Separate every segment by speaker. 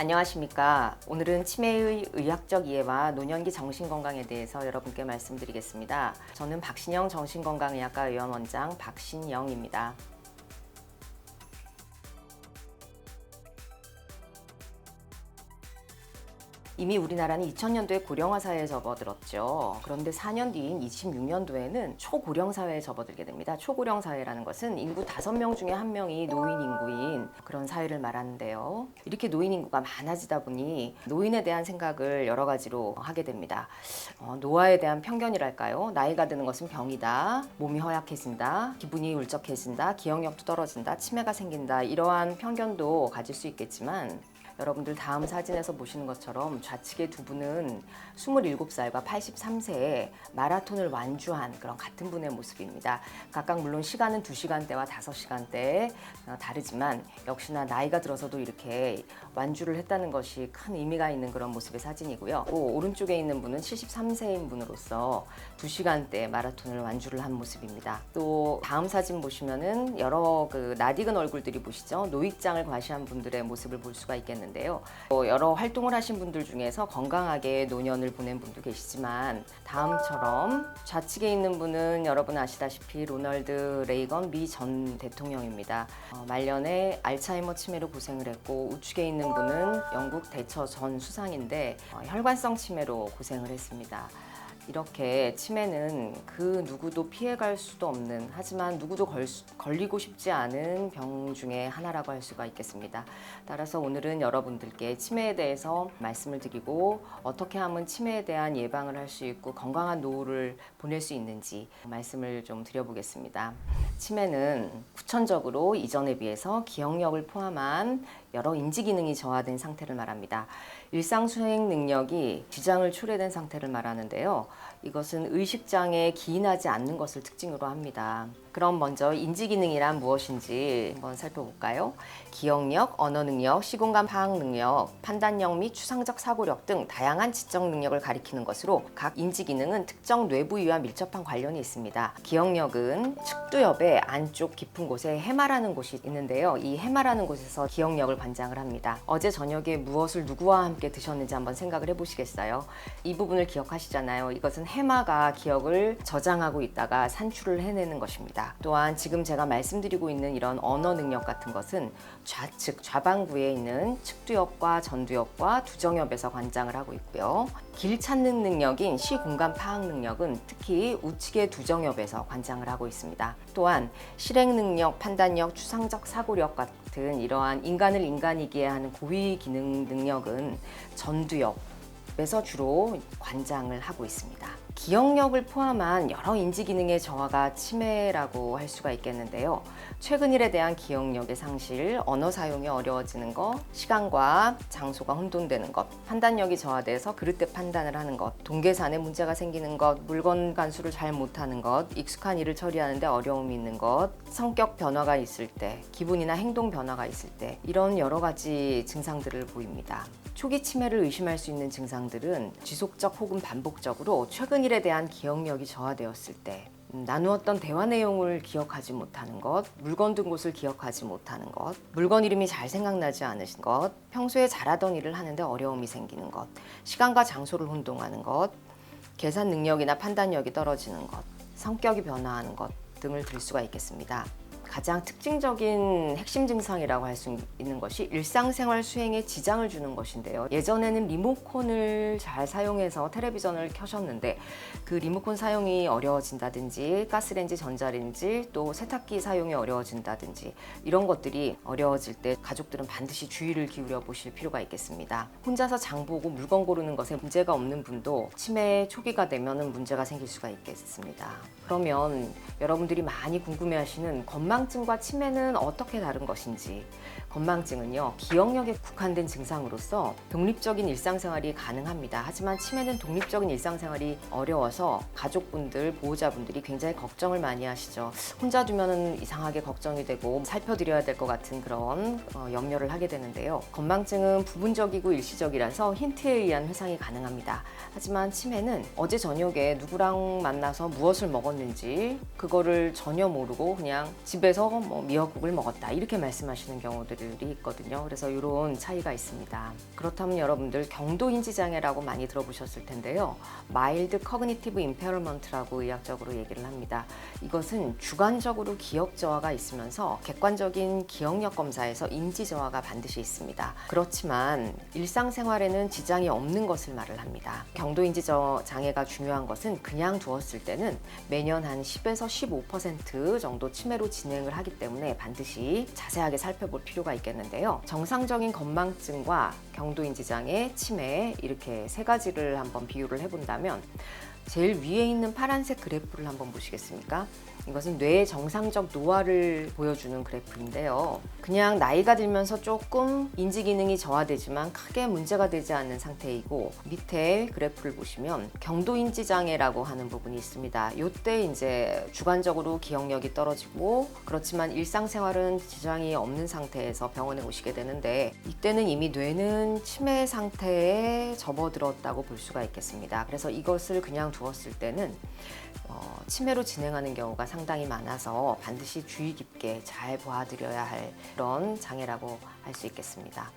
Speaker 1: 안녕하십니까. 오늘은 치매의 의학적 이해와 노년기 정신건강에 대해서 여러분께 말씀드리겠습니다. 저는 박신영 정신건강의학과 의원원장 박신영입니다. 이미 우리나라는 2000년도에 고령화 사회에 접어들었죠. 그런데 4년 뒤인 26년도에는 초고령 사회에 접어들게 됩니다. 초고령 사회라는 것은 인구 5명 중에 1명이 노인 인구인 그런 사회를 말하는데요. 이렇게 노인 인구가 많아지다 보니 노인에 대한 생각을 여러 가지로 하게 됩니다. 노화에 대한 편견이랄까요? 나이가 드는 것은 병이다, 몸이 허약해진다, 기분이 울적해진다, 기억력도 떨어진다, 치매가 생긴다, 이러한 편견도 가질 수 있겠지만 여러분들 다음 사진에서 보시는 것처럼 좌측의 두 분은 27살과 83세에 마라톤을 완주한 그런 같은 분의 모습입니다. 각각 물론 시간은 2시간대와 5시간대 다르지만 역시나 나이가 들어서도 이렇게 완주를 했다는 것이 큰 의미가 있는 그런 모습의 사진이고요. 오른쪽에 있는 분은 73세인 분으로서 2시간대 마라톤을 완주를 한 모습입니다. 또 다음 사진 보시면은 여러 낯익은 얼굴들이 보시죠. 노익장을 과시한 분들의 모습을 볼 수가 있겠는데요. 여러 활동을 하신 분들 중에서 건강하게 노년을 보낸 분도 계시지만 다음처럼 좌측에 있는 분은 여러분 아시다시피 로널드 레이건 미 전 대통령입니다. 말년에 알츠하이머 치매로 고생을 했고 우측에 있는 분은 영국 대처 전 수상인데 혈관성 치매로 고생을 했습니다. 이렇게 치매는 그 누구도 피해갈 수도 없는, 하지만 누구도 걸리고 싶지 않은 병 중에 하나라고 할 수가 있겠습니다. 따라서 오늘은 여러분들께 치매에 대해서 말씀을 드리고 어떻게 하면 치매에 대한 예방을 할 수 있고 건강한 노후를 보낼 수 있는지 말씀을 좀 드려보겠습니다. 치매는 후천적으로 이전에 비해서 기억력을 포함한 여러 인지 기능이 저하된 상태를 말합니다. 일상 수행 능력이 지장을 초래된 상태를 말하는데요. 이것은 의식장애 기인하지 않는 것을 특징으로 합니다. 그럼 먼저 인지 기능이란 무엇인지 한번 살펴볼까요? 기억력, 언어 능력, 시공간 파악 능력, 판단력 및 추상적 사고력 등 다양한 지적 능력을 가리키는 것으로 각 인지 기능은 특정 뇌 부위와 밀접한 관련이 있습니다. 기억력은 측두엽의 안쪽 깊은 곳에 해마라는 곳이 있는데요. 이 해마라는 곳에서 기억력을 관장을 합니다. 어제 저녁에 무엇을 누구와 함께 드셨는지 한번 생각을 해보시겠어요? 이 부분을 기억하시잖아요. 이것은 해마가 기억을 저장하고 있다가 산출을 해내는 것입니다. 또한 지금 제가 말씀드리고 있는 이런 언어 능력 같은 것은 좌측, 좌반구에 있는 측두엽과 전두엽과 두정엽에서 관장을 하고 있고요. 길 찾는 능력인 시공간 파악 능력은 특히 우측의 두정엽에서 관장을 하고 있습니다. 또한 실행 능력, 판단력, 추상적 사고력 같은 이러한 인간을 인간이기에 하는 고위 기능 능력은 전두엽에서 주로 관장을 하고 있습니다. 기억력을 포함한 여러 인지 기능의 저하가 치매라고 할 수가 있겠는데요. 최근 일에 대한 기억력의 상실, 언어 사용이 어려워지는 것, 시간과 장소가 혼돈되는 것, 판단력이 저하돼서 그릇돼 판단을 하는 것, 동계산에 문제가 생기는 것, 물건 간수를 잘 못하는 것, 익숙한 일을 처리하는데 어려움이 있는 것, 성격 변화가 있을 때, 기분이나 행동 변화가 있을 때 이런 여러 가지 증상들을 보입니다. 초기 치매를 의심할 수 있는 증상들은 지속적 혹은 반복적으로 최근 일에 대한 기억력이 저하되었을 때, 나누었던 대화 내용을 기억하지 못하는 것, 물건 둔 곳을 기억하지 못하는 것, 물건 이름이 잘 생각나지 않으신 것, 평소에 잘하던 일을 하는데 어려움이 생기는 것, 시간과 장소를 혼동하는 것, 계산 능력이나 판단력이 떨어지는 것, 성격이 변화하는 것 등을 들 수가 있겠습니다. 가장 특징적인 핵심 증상이라고 할 수 있는 것이 일상생활 수행에 지장을 주는 것인데요. 예전에는 리모컨을 잘 사용해서 텔레비전을 켜셨는데 그 리모컨 사용이 어려워진다든지 가스레인지, 전자레인지, 또 세탁기 사용이 어려워진다든지 이런 것들이 어려워질 때 가족들은 반드시 주의를 기울여 보실 필요가 있겠습니다. 혼자서 장 보고 물건 고르는 것에 문제가 없는 분도 치매 초기가 되면 문제가 생길 수가 있겠습니다. 그러면 여러분들이 많이 궁금해하시는 건망증과 치매는 어떻게 다른 것인지. 건망증은요, 기억력에 국한된 증상으로서 독립적인 일상생활이 가능합니다. 하지만 치매는 독립적인 일상생활이 어려워서 가족분들, 보호자분들이 굉장히 걱정을 많이 하시죠. 혼자 두면은 이상하게 걱정이 되고 살펴드려야 될 것 같은 그런 염려를 하게 되는데요. 건망증은 부분적이고 일시적이라서 힌트에 의한 회상이 가능합니다. 하지만 치매는 어제 저녁에 누구랑 만나서 무엇을 먹었는지 그거를 전혀 모르고 그냥 집에서 집에서 뭐 미역국을 먹었다 이렇게 말씀하시는 경우들이 있거든요. 그래서 이런 차이가 있습니다. 그렇다면 여러분들 경도인지 장애라고 많이 들어보셨을 텐데요. 마일드 커그니티브 임페어먼트라고 의학적으로 얘기를 합니다. 이것은 주관적으로 기억 저하가 있으면서 객관적인 기억력 검사에서 인지 저하가 반드시 있습니다. 그렇지만 일상생활에는 지장이 없는 것을 말을 합니다. 경도인지 장애가 중요한 것은 그냥 두었을 때는 매년 한 10에서 15% 정도 치매로 진행을 하기 때문에 반드시 자세하게 살펴볼 필요가 있겠는데요. 정상적인 건망증과 경도인지 장애, 치매 이렇게 세 가지를 한번 비교를 해본다면 제일 위에 있는 파란색 그래프를 한번 보시겠습니까? 이것은 뇌의 정상적 노화를 보여주는 그래프인데요. 그냥 나이가 들면서 조금 인지 기능이 저하되지만 크게 문제가 되지 않는 상태이고, 밑에 그래프를 보시면 경도인지 장애라고 하는 부분이 있습니다. 이때 이제 주관적으로 기억력이 떨어지고 그렇지만 일상생활은 지장이 없는 상태에서 병원에 오시게 되는데, 이때는 이미 뇌는 치매 상태에 접어들었다고 볼 수가 있겠습니다. 그래서 이것을 그냥 두었을 때는 치매로 진행하는 경우가 상당히 많아서 반드시 주의 깊게 잘 봐드려야 할 그런 장애라고 할 수 있겠습니다.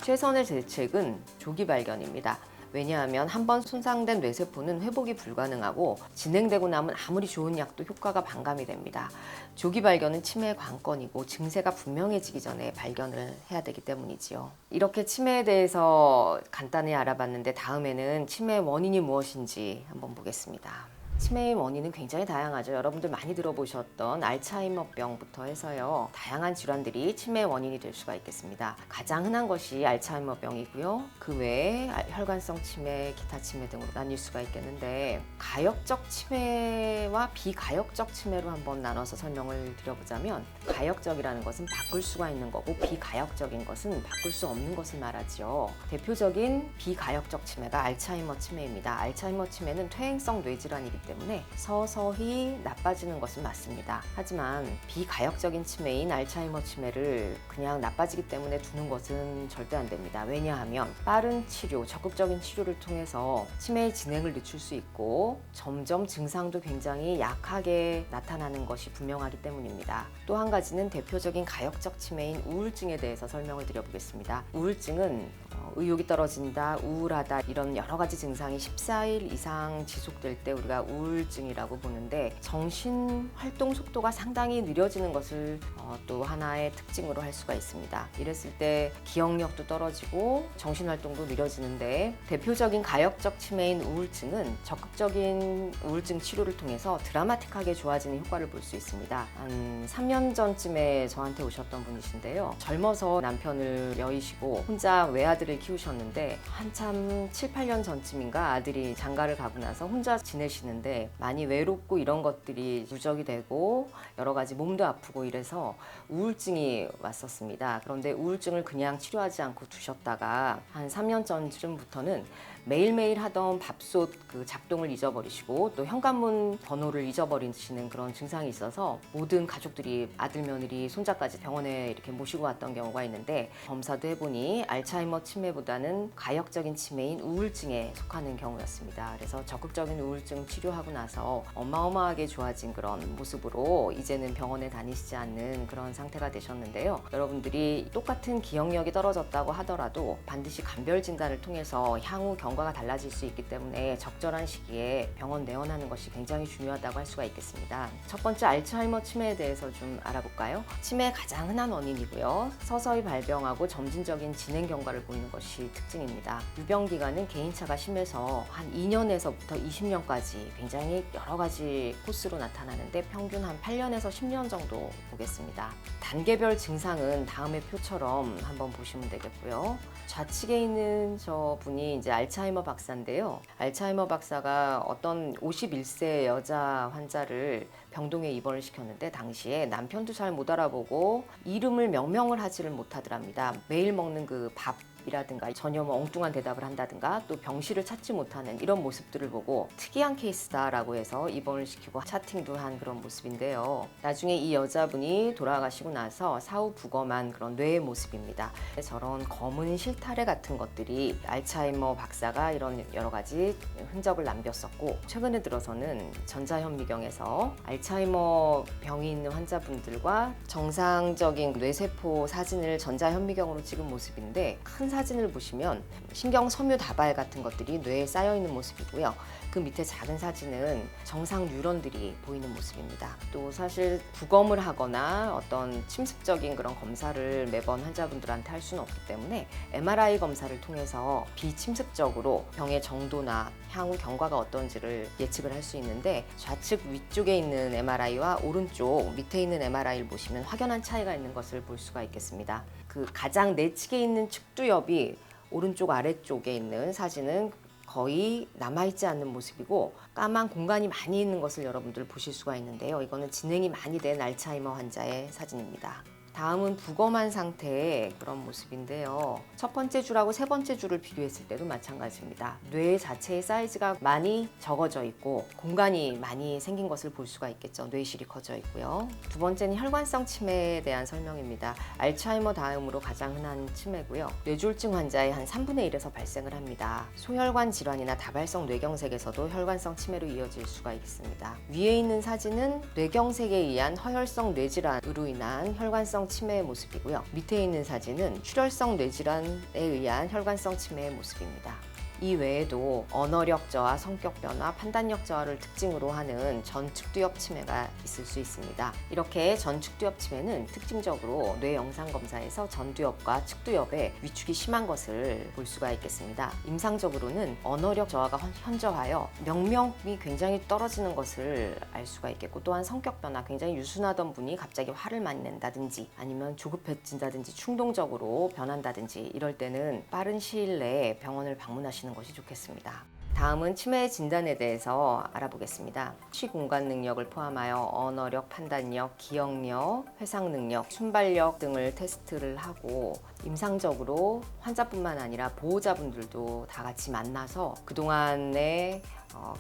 Speaker 1: 최선의 대책은 조기 발견입니다. 왜냐하면 한번 손상된 뇌세포는 회복이 불가능하고 진행되고 나면 아무리 좋은 약도 효과가 반감이 됩니다. 조기 발견은 치매의 관건이고 증세가 분명해지기 전에 발견을 해야 되기 때문이지요. 이렇게 치매에 대해서 간단히 알아봤는데, 다음에는 치매의 원인이 무엇인지 한번 보겠습니다. 치매의 원인은 굉장히 다양하죠. 여러분들 많이 들어보셨던 알츠하이머병부터 해서요, 다양한 질환들이 치매의 원인이 될 수가 있겠습니다. 가장 흔한 것이 알츠하이머병이고요. 그 외에 혈관성 치매, 기타 치매 등으로 나뉠 수가 있겠는데, 가역적 치매와 비가역적 치매로 한번 나눠서 설명을 드려보자면, 가역적이라는 것은 바꿀 수가 있는 거고 비가역적인 것은 바꿀 수 없는 것을 말하죠. 대표적인 비가역적 치매가 알츠하이머 치매입니다. 알츠하이머 치매는 퇴행성 뇌질환이기 때문에 서서히 나빠지는 것은 맞습니다. 하지만 비가역적인 치매인 알츠하이머 치매를 그냥 나빠지기 때문에 두는 것은 절대 안 됩니다. 왜냐하면 빠른 치료, 적극적인 치료를 통해서 치매의 진행을 늦출 수 있고 점점 증상도 굉장히 약하게 나타나는 것이 분명하기 때문입니다. 또 한 가지는 대표적인 가역적 치매인 우울증에 대해서 설명을 드려보겠습니다. 우울증은 의욕이 떨어진다, 우울하다 이런 여러 가지 증상이 14일 이상 지속될 때 우리가 우울증이라고 보는데, 정신 활동 속도가 상당히 느려지는 것을 또 하나의 특징으로 할 수가 있습니다. 이랬을 때 기억력도 떨어지고 정신 활동도 느려지는데, 대표적인 가역적 치매인 우울증은 적극적인 우울증 치료를 통해서 드라마틱하게 좋아지는 효과를 볼 수 있습니다. 한 3년 전쯤에 저한테 오셨던 분이신데요. 젊어서 남편을 여의시고 혼자 외아들을 키우셨는데, 한참 7, 8년 전쯤인가 아들이 장가를 가고 나서 혼자 지내시는데 많이 외롭고 이런 것들이 누적이 되고 여러 가지 몸도 아프고 이래서 우울증이 왔었습니다. 그런데 우울증을 그냥 치료하지 않고 두셨다가 한 3년 전쯤부터는 매일매일 하던 밥솥 그 작동을 잊어버리시고 또 현관문 번호를 잊어버리시는 그런 증상이 있어서 모든 가족들이 아들, 며느리, 손자까지 병원에 이렇게 모시고 왔던 경우가 있는데, 검사도 해보니 알츠하이머 치매보다는 가역적인 치매인 우울증에 속하는 경우였습니다. 그래서 적극적인 우울증 치료하고 나서 어마어마하게 좋아진 그런 모습으로 이제는 병원에 다니시지 않는 그런 상태가 되셨는데요. 여러분들이 똑같은 기억력이 떨어졌다고 하더라도 반드시 감별 진단을 통해서 향후 경과가 달라질 수 있기 때문에 적절한 시기에 병원 내원하는 것이 굉장히 중요하다고 할 수가 있겠습니다. 첫 번째 알츠하이머 치매에 대해서 좀 알아볼까요? 치매의 가장 흔한 원인이고요. 서서히 발병하고 점진적인 진행 경과를 보이는 것이 특징입니다. 유병 기간은 개인차가 심해서 한 2년에서부터 20년까지 굉장히 여러 가지 코스로 나타나는데, 평균 한 8년에서 10년 정도 보겠습니다. 단계별 증상은 다음의 표처럼 한번 보시면 되겠고요. 좌측에 있는 저분이 이제 알츠하이머 박사인데요. 알츠하이머 박사가 어떤 51세 여자 환자를 병동에 입원을 시켰는데, 당시에 남편도 잘 못 알아보고 이름을 명명을 하지를 못하더랍니다. 매일 먹는 그 밥 답이라든가 전혀 엉뚱한 대답을 한다든가 또 병실을 찾지 못하는 이런 모습들을 보고 특이한 케이스다라고 해서 입원을 시키고 차팅도 한 그런 모습인데요. 나중에 이 여자분이 돌아가시고 나서 사후 부검한 그런 뇌의 모습입니다. 저런 검은 실타래 같은 것들이 알츠하이머 박사가 이런 여러 가지 흔적을 남겼었고, 최근에 들어서는 전자현미경에서 알츠하이머 병이 있는 환자분들과 정상적인 뇌세포 사진을 전자현미경으로 찍은 모습인데, 큰 사진을 보시면 신경 섬유 다발 같은 것들이 뇌에 쌓여 있는 모습이고요. 그 밑에 작은 사진은 정상 뉴런들이 보이는 모습입니다. 또 사실 부검을 하거나 어떤 침습적인 그런 검사를 매번 환자분들한테 할 수는 없기 때문에 MRI 검사를 통해서 비침습적으로 병의 정도나 향후 경과가 어떤지를 예측을 할 수 있는데, 좌측 위쪽에 있는 MRI와 오른쪽 밑에 있는 MRI를 보시면 확연한 차이가 있는 것을 볼 수가 있겠습니다. 그 가장 내측에 있는 측두엽이 오른쪽 아래쪽에 있는 사진은 거의 남아있지 않는 모습이고, 까만 공간이 많이 있는 것을 여러분들 보실 수가 있는데요. 이거는 진행이 많이 된 알츠하이머 환자의 사진입니다. 다음은 부검한 상태의 그런 모습인데요. 첫 번째 줄하고 세 번째 줄을 비교했을 때도 마찬가지입니다. 뇌 자체의 사이즈가 많이 적어져 있고 공간이 많이 생긴 것을 볼 수가 있겠죠. 뇌실이 커져 있고요. 두 번째는 혈관성 치매에 대한 설명입니다. 알츠하이머 다음으로 가장 흔한 치매고요. 뇌졸중 환자의 한 3분의 1에서 발생을 합니다. 소혈관 질환이나 다발성 뇌경색에서도 혈관성 치매로 이어질 수가 있습니다. 위에 있는 사진은 뇌경색에 의한 허혈성 뇌질환으로 인한 혈관성 치매의 모습이고요. 밑에 있는 사진은 출혈성 뇌질환에 의한 혈관성 치매의 모습입니다. 이 외에도 언어력 저하, 성격 변화, 판단력 저하를 특징으로 하는 전측두엽 치매가 있을 수 있습니다. 이렇게 전측두엽 치매는 특징적으로 뇌 영상 검사에서 전두엽과 측두엽에 위축이 심한 것을 볼 수가 있겠습니다. 임상적으로는 언어력 저하가 현저하여 명명이 굉장히 떨어지는 것을 알 수가 있겠고, 또한 성격 변화, 굉장히 유순하던 분이 갑자기 화를 많이 낸다든지 아니면 조급해진다든지 충동적으로 변한다든지, 이럴 때는 빠른 시일 내에 병원을 방문하시는 것이 좋겠습니다. 다음은 치매의 진단에 대해서 알아보겠습니다. 취공간 능력을 포함하여 언어력, 판단력, 기억력, 회상 능력, 순발력 등을 테스트를 하고, 임상적으로 환자뿐만 아니라 보호자분들도 다 같이 만나서 그동안의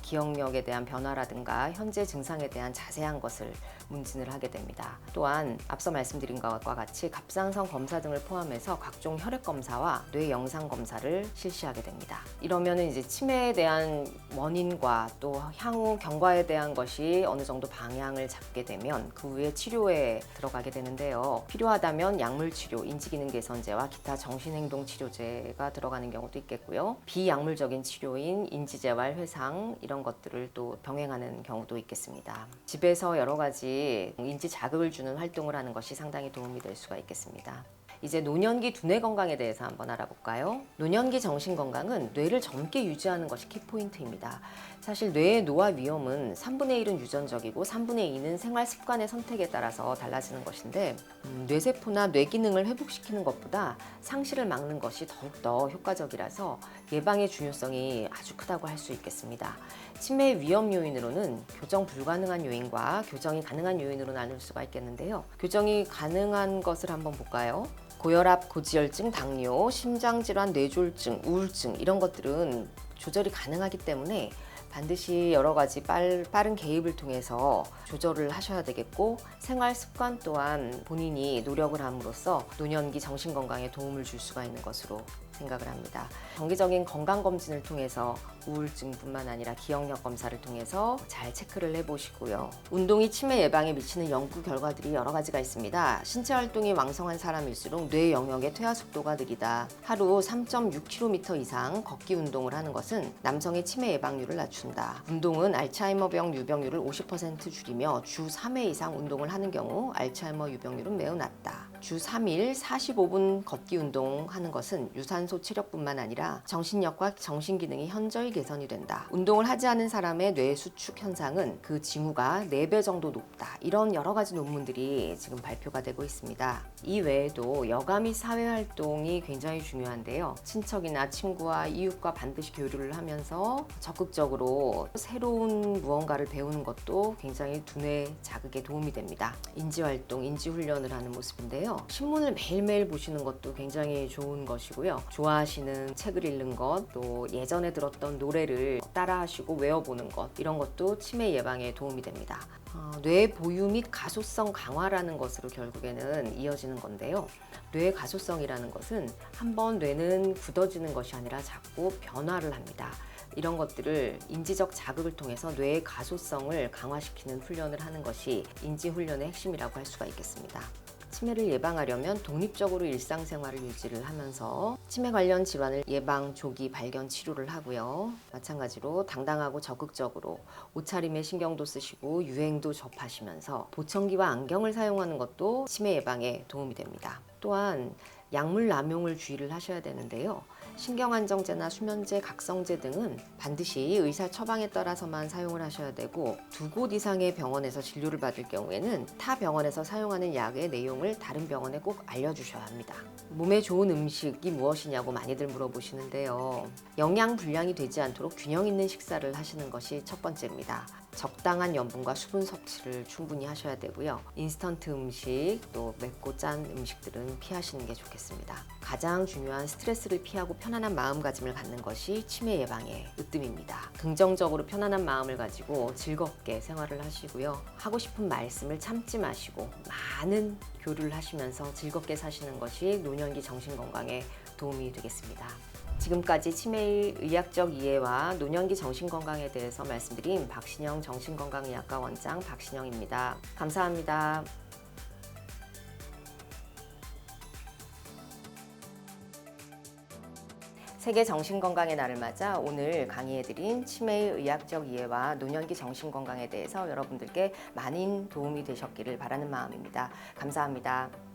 Speaker 1: 기억력에 대한 변화라든가 현재 증상에 대한 자세한 것을 문진을 하게 됩니다. 또한 앞서 말씀드린 것과 같이 갑상선 검사 등을 포함해서 각종 혈액 검사와 뇌 영상 검사를 실시하게 됩니다. 이러면 이제 치매에 대한 원인과 또 향후 경과에 대한 것이 어느 정도 방향을 잡게 되면 그 후에 치료에 들어가게 되는데요. 필요하다면 약물 치료, 인지기능 개선제와 기타 정신행동 치료제가 들어가는 경우도 있겠고요. 비약물적인 치료인 인지재활, 회상 이런 것들을 또 병행하는 경우도 있겠습니다. 집에서 여러 가지 인지 자극을 주는 활동을 하는 것이 상당히 도움이 될 수가 있겠습니다. 이제 노년기 두뇌 건강에 대해서 한번 알아볼까요? 노년기 정신 건강은 뇌를 젊게 유지하는 것이 키포인트입니다. 사실 뇌의 노화 위험은 3분의 1은 유전적이고 3분의 2는 생활 습관의 선택에 따라서 달라지는 것인데, 뇌세포나 뇌 기능을 회복시키는 것보다 상실을 막는 것이 더욱더 효과적이라서 예방의 중요성이 아주 크다고 할 수 있겠습니다. 치매 위험 요인으로는 교정 불가능한 요인과 교정이 가능한 요인으로 나눌 수가 있겠는데요. 교정이 가능한 것을 한번 볼까요? 고혈압, 고지혈증, 당뇨, 심장질환, 뇌졸중, 우울증 이런 것들은 조절이 가능하기 때문에 반드시 여러 가지 빠른 개입을 통해서 조절을 하셔야 되겠고, 생활 습관 또한 본인이 노력을 함으로써 노년기 정신 건강에 도움을 줄 수가 있는 것으로 생각을 합니다. 정기적인 건강검진을 통해서 우울증뿐만 아니라 기억력 검사를 통해서 잘 체크를 해보시고요. 운동이 치매 예방에 미치는 연구 결과들이 여러 가지가 있습니다. 신체 활동이 왕성한 사람일수록 뇌 영역의 퇴화 속도가 느리다. 하루 3.6km 이상 걷기 운동을 하는 것은 남성의 치매 예방률을 낮춘다. 운동은 알츠하이머병 유병률을 50% 줄이며 주 3회 이상 운동을 하는 경우 알츠하이머 유병률은 매우 낮다. 주 3일 45분 걷기 운동하는 것은 유산소 체력뿐만 아니라 정신력과 정신기능이 현저히 개선이 된다. 운동을 하지 않은 사람의 뇌 수축 현상은 그 징후가 4배 정도 높다. 이런 여러 가지 논문들이 지금 발표가 되고 있습니다. 이 외에도 여가 및 사회활동이 굉장히 중요한데요. 친척이나 친구와 이웃과 반드시 교류를 하면서 적극적으로 새로운 무언가를 배우는 것도 굉장히 두뇌 자극에 도움이 됩니다. 인지활동, 인지훈련을 하는 모습인데요. 있는데요. 신문을 매일매일 보시는 것도 굉장히 좋은 것이고요. 좋아하시는 책을 읽는 것, 또 예전에 들었던 노래를 따라하시고 외워보는 것, 이런 것도 치매 예방에 도움이 됩니다. 뇌 보유 및 가소성 강화라는 것으로 결국에는 이어지는 건데요. 뇌 가소성이라는 것은 한번 뇌는 굳어지는 것이 아니라 자꾸 변화를 합니다. 이런 것들을 인지적 자극을 통해서 뇌의 가소성을 강화시키는 훈련을 하는 것이 인지훈련의 핵심이라고 할 수가 있겠습니다. 치매를 예방하려면 독립적으로 일상생활을 유지를 하면서 치매 관련 질환을 예방, 조기, 발견, 치료를 하고요. 마찬가지로 당당하고 적극적으로 옷차림에 신경도 쓰시고 유행도 접하시면서 보청기와 안경을 사용하는 것도 치매 예방에 도움이 됩니다. 또한 약물 남용을 주의를 하셔야 되는데요. 신경안정제나 수면제, 각성제 등은 반드시 의사 처방에 따라서만 사용을 하셔야 되고, 2곳 이상의 병원에서 진료를 받을 경우에는 타 병원에서 사용하는 약의 내용을 다른 병원에 꼭 알려주셔야 합니다. 몸에 좋은 음식이 무엇이냐고 많이들 물어보시는데요. 영양 불량이 되지 않도록 균형 있는 식사를 하시는 것이 첫 번째입니다. 적당한 염분과 수분 섭취를 충분히 하셔야 되고요. 인스턴트 음식, 또 맵고 짠 음식들은 피하시는 게 좋겠습니다. 가장 중요한 스트레스를 피하고 편안한 마음가짐을 갖는 것이 치매 예방의 으뜸입니다. 긍정적으로 편안한 마음을 가지고 즐겁게 생활을 하시고요. 하고 싶은 말씀을 참지 마시고 많은 교류를 하시면서 즐겁게 사시는 것이 노년기 정신건강에 도움이 되겠습니다. 지금까지 치매의 의학적 이해와 노년기 정신건강에 대해서 말씀드린 박신영 정신건강의학과 원장 박신영입니다. 감사합니다. 세계 정신건강의 날을 맞아 오늘 강의해드린 치매의 의학적 이해와 노년기 정신건강에 대해서 여러분들께 많은 도움이 되셨기를 바라는 마음입니다. 감사합니다.